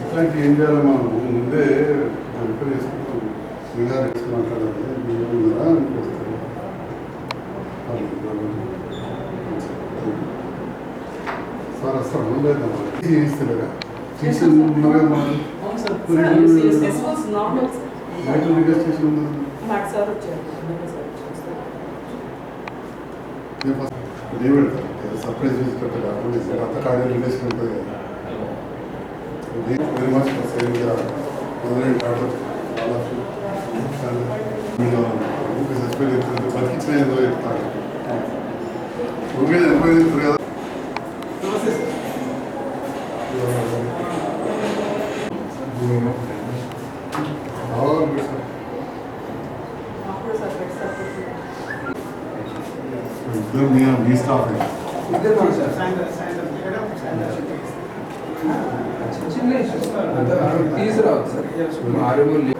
ఇట్లాంటి ఏం చేయాలి మనం ముందే రిపేర్ చేసుకుంటాం మీద మాట్లాడాలి సార్ అసలు లేదమ్మా చేయిస్తలేదా చేసి ఉన్నారు కదా సర్ప్రైజ్ తీసుకుంటే కాకుండా అంత కార్డు రిలేషన్ ఉంటుంది కదా వెరీ మచ్ సస్పెండ్ అవుతుంది బతికించిన ఏదో చెప్తాను ఓకే ఎంక్వైరీ చేస్తారు కదా మీ స్టాఫ్ తీసుకురావు సార్ మారుమూలు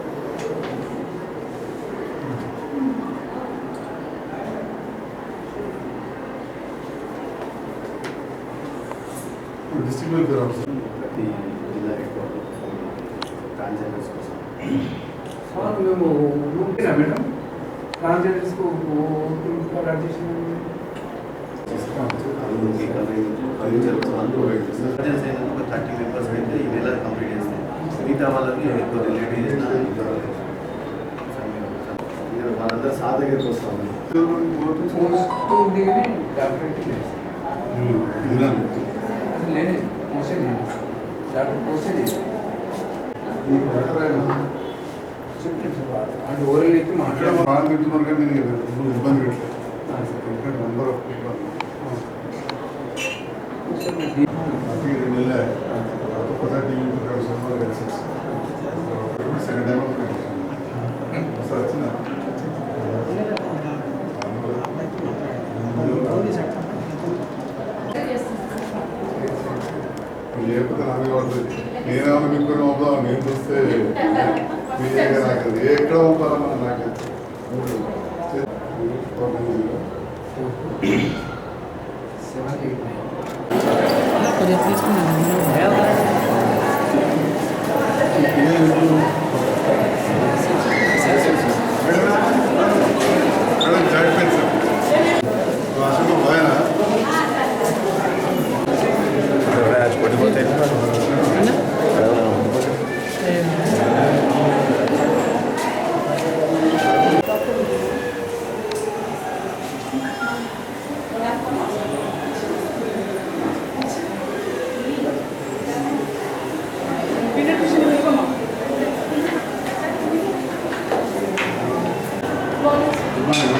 డిస్ట్రిక్ట్ వెల్ఫేర్ ఆఫీసర్ ప్రతి జిల్లా ట్రాన్స్జెండర్స్ కోసం మేము మేడం ట్రాన్స్జెండర్స్కు ఒక 30 మెంబర్స్ అయితే ఈ నెల కంప్లీట్ చేస్తాం మిగతా వాళ్ళకి రిలేటివ్ చేసిన వాళ్ళందరూ సార్ దగ్గరికి వస్తాం అంటే ఓరల్ ఎక్కి మాట్లాడుతున్నారు కానీ ఇబ్బంది పెట్టలేదు నంబర్ ఆఫ్ సెకండ్ టైం వచ్చిన లేకపోతే నాకు పడుతుంది నేనేమన్నా మీకు పంపుదాం నేను చూస్తే మీ నాకు ఎక్కడ పంపాలన్నా నాకు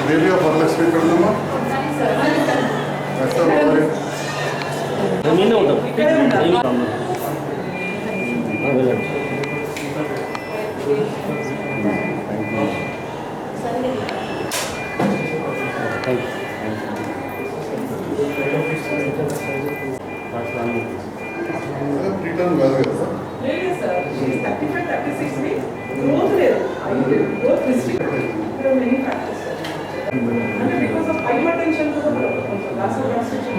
దేవి వరలక్ష్మి ఇక్కడ ఉందమ్మా రిటర్న్ కాదు కదా సార్ 35-36 weeks growth లేదు growth restriction there are many factors and because of hypertension to the vasoconstriction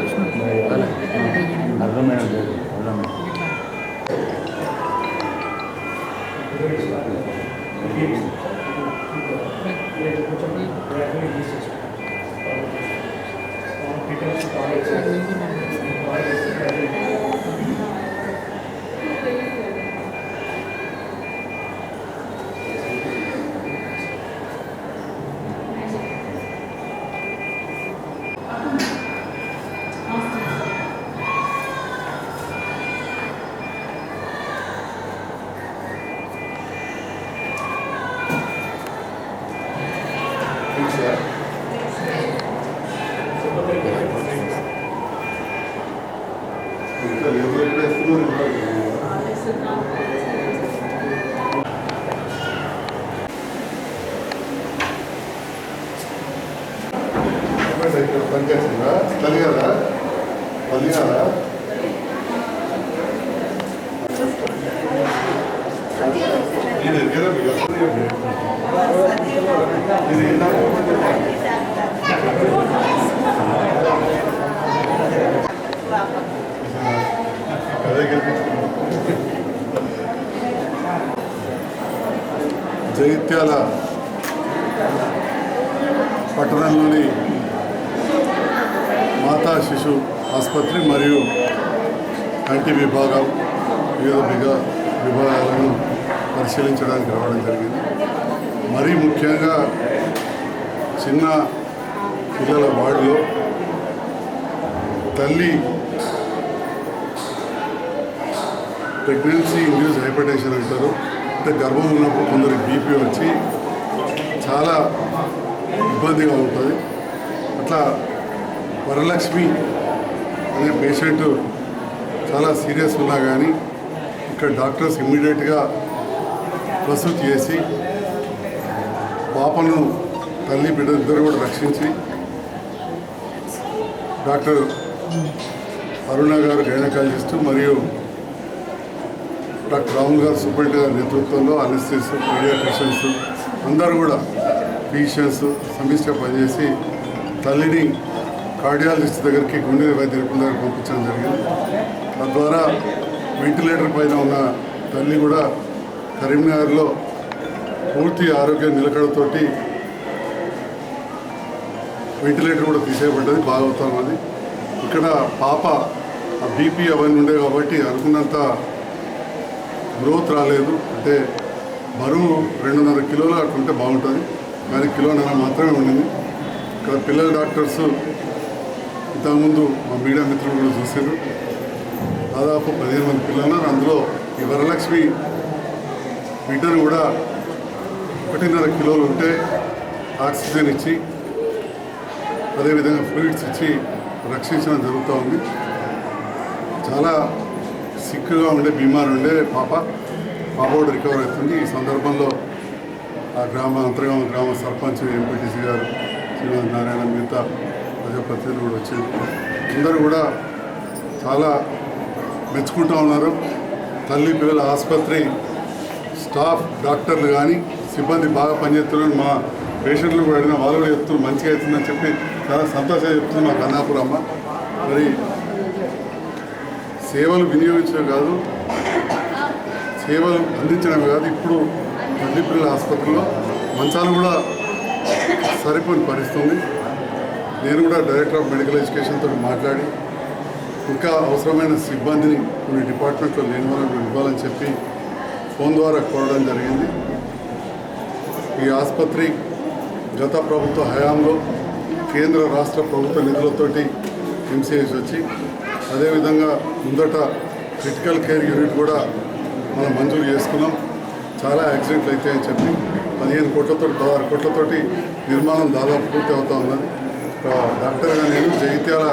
ఇంకా ఎవరు ఎక్కడ ఇస్తున్నారు ఇక్కడ పనిచేస్తుందా కలిగారా కలిగారా ఇది జగిత్యాల పట్టణంలోని మాతా శిశు ఆసుపత్రి మరియు కంటి విభాగం వివిధ విభాగాలను పరిశీలించడానికి రావడం జరిగింది. మరీ ముఖ్యంగా చిన్న పిల్లల వార్డులో తల్లి ప్రెగ్నెన్సీ ఇండ్యూస్ హైపర్టెన్షన్ అంటారు. అంటే గర్భం ఉన్నప్పుడు కొందరికి బీపీ వచ్చి చాలా ఇబ్బందిగా ఉంటుంది. అట్లా వరలక్ష్మి అనే పేషెంట్ చాలా సీరియస్ ఉన్నా కానీ ఇక్కడ డాక్టర్స్ ఇమ్మీడియట్గా ప్రసూతి చేసి పాపను తల్లి బిడ్డ ఇద్దరు కూడా రక్షించి డాక్టర్ అరుణ గారు గైనకాలజిస్ట్ మరియు డాక్టర్ రాహుల్ గారు సూపరింటెండెంట్ గారి నేతృత్వంలో అనెస్థెటిస్ట్ పీడియాట్రిషియన్స్ అందరూ కూడా ఫిజిషియన్స్ సమిష్టిగా పనిచేసి తల్లిని కార్డియాలజిస్ట్ దగ్గరికి గుండె వైద్య నిపుణుల దగ్గరికి పంపించడం జరిగింది. తద్వారా వెంటిలేటర్ పైన ఉన్న తల్లి కూడా కరీంనగర్లో పూర్తి ఆరోగ్య నిలకడతోటి వెంటిలేటర్ కూడా తీసేయబడ్డది. బాగవుతాం అది. ఇక్కడ పాప ఆ బీపీ అవన్నీ ఉండే కాబట్టి అనుకున్నంత గ్రోత్ రాలేదు. అంటే బరువు 2.5 కిలోలు అట్లుంటే బాగుంటుంది, కానీ 1.5 కిలో మాత్రమే ఉండింది. ఇక్కడ పిల్లల డాక్టర్స్ ఇంతకుముందు మా మీడియా మిత్రులు కూడా చూసారు. దాదాపు 15 మంది పిల్లలు ఉన్నారు. అందులో ఈ వరలక్ష్మి బిడ్డను కూడా 1.5 కిలోలు ఉంటే ఆక్సిజన్ ఇచ్చి అదేవిధంగా ఫ్లూయిడ్స్ ఇచ్చి రక్షించడం జరుగుతూ ఉంది. చాలా సిక్గా ఉండే బీమార్ ఉండే పాప కూడా రికవర్ అవుతుంది. ఈ సందర్భంలో ఆ అంతర్గామ గ్రామ సర్పంచ్ ఎంపీటీసీ గారు శ్రీనివాస నారాయణ మిగతా ప్రజాప్రతినిధులు కూడా వచ్చారు. అందరూ కూడా చాలా మెచ్చుకుంటూ ఉన్నారు. తల్లి పిల్లల ఆసుపత్రి స్టాఫ్ డాక్టర్లు కానీ సిబ్బంది బాగా పనిచేస్తున్నారు. మా పేషెంట్లు కూడా అడిగిన వాళ్ళు కూడా చెప్తున్నారు మంచిగా అవుతుందని చెప్పి చాలా సంతోషంగా చెప్తున్నారు మా కన్నాపురమ్మ. మరి సేవలు వినియోగించడం కాదు, సేవలు అందించడమే కాదు, ఇప్పుడు తల్లి పిల్లల ఆసుపత్రిలో మంచాలు కూడా సరిపోని పరిస్థితుంది. నేను కూడా డైరెక్టర్ ఆఫ్ మెడికల్ ఎడ్యుకేషన్తో మాట్లాడి ఇంకా అవసరమైన సిబ్బందిని కొన్ని డిపార్ట్మెంట్లో లేని వాళ్ళని ఇవ్వాలని చెప్పి ఫోన్ ద్వారా కోరడం జరిగింది. ఈ ఆసుపత్రి గత ప్రభుత్వ హయాంలో కేంద్ర రాష్ట్ర ప్రభుత్వ నిధులతోటి ఎంసీహెచ్ వచ్చి అదేవిధంగా ముందట క్రిటికల్ కేర్ యూనిట్ కూడా మనం మంజూరు చేసుకున్నాం. చాలా యాక్సిడెంట్లు అవుతాయని చెప్పి 15 కోట్లతో 16 కోట్లతోటి నిర్మాణం దాదాపు పూర్తి అవుతూ ఉన్నది. డాక్టర్గా నేను జగిత్యాల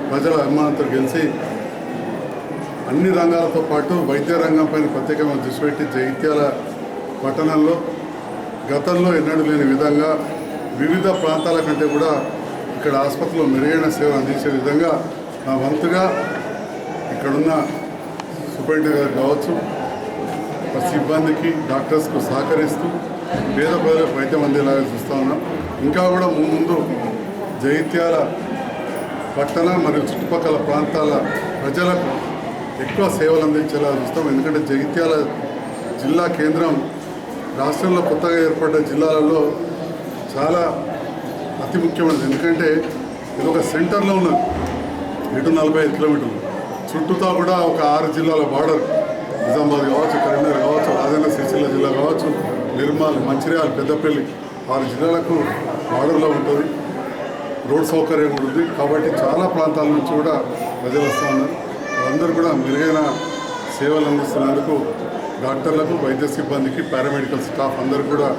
ప్రజల అభిమానంతో గెలిచి అన్ని రంగాలతో పాటు వైద్య రంగం పైన ప్రత్యేకంగా దృష్టి పెట్టి జగిత్యాల పట్టణంలో గతంలో ఎన్నడూ లేని విధంగా వివిధ ప్రాంతాల కంటే కూడా ఇక్కడ ఆసుపత్రిలో మెరుగైన సేవలు అందించే విధంగా నా వంతుగా ఇక్కడున్న సూపరింటెండెంట్ గారు కావచ్చు, సిబ్బందికి డాక్టర్స్కు సహకరిస్తూ పేద ప్రజలకు వైద్యం అందేలాగా చూస్తూ ఉన్నాం. ఇంకా కూడా ముందు జగిత్యాల పట్టణ మరియు చుట్టుపక్కల ప్రాంతాల ప్రజలకు ఎక్కువ సేవలు అందించేలా చూస్తాం. ఎందుకంటే జగిత్యాల జిల్లా కేంద్రం రాష్ట్రంలో కొత్తగా ఏర్పడ్డ జిల్లాలలో చాలా అతి ముఖ్యమైనది. ఎందుకంటే ఇది ఒక సెంటర్లో ఉన్నది. ఇటు 45 కిలోమీటర్లు చుట్టూతా కూడా ఒక 6 జిల్లాల బార్డర్ నిజామాబాద్ కావచ్చు, కరీంనగర్ కావచ్చు, రాజన్న సిరిసిల్ల జిల్లా కావచ్చు, నిర్మల్, మంచిర్యాల, పెద్దపల్లి 6 జిల్లాలకు బార్డర్లో ఉంటుంది. రోడ్ సౌకర్యం కూడా ఉంది. కాబట్టి చాలా ప్రాంతాల నుంచి కూడా ప్రజలు వస్తూ ఉన్నారు. వాళ్ళందరూ కూడా మెరుగైన సేవలు అందిస్తున్నందుకు డాక్టర్లకు, వైద్య సిబ్బందికి, పారామెడికల్ స్టాఫ్ అందరూ కూడా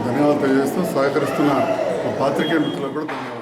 ధన్యవాదాలు తెలియజేస్తూ సహకరిస్తున్న పాత్రికేయ మిత్రులకు కూడా ధన్యవాదాలు.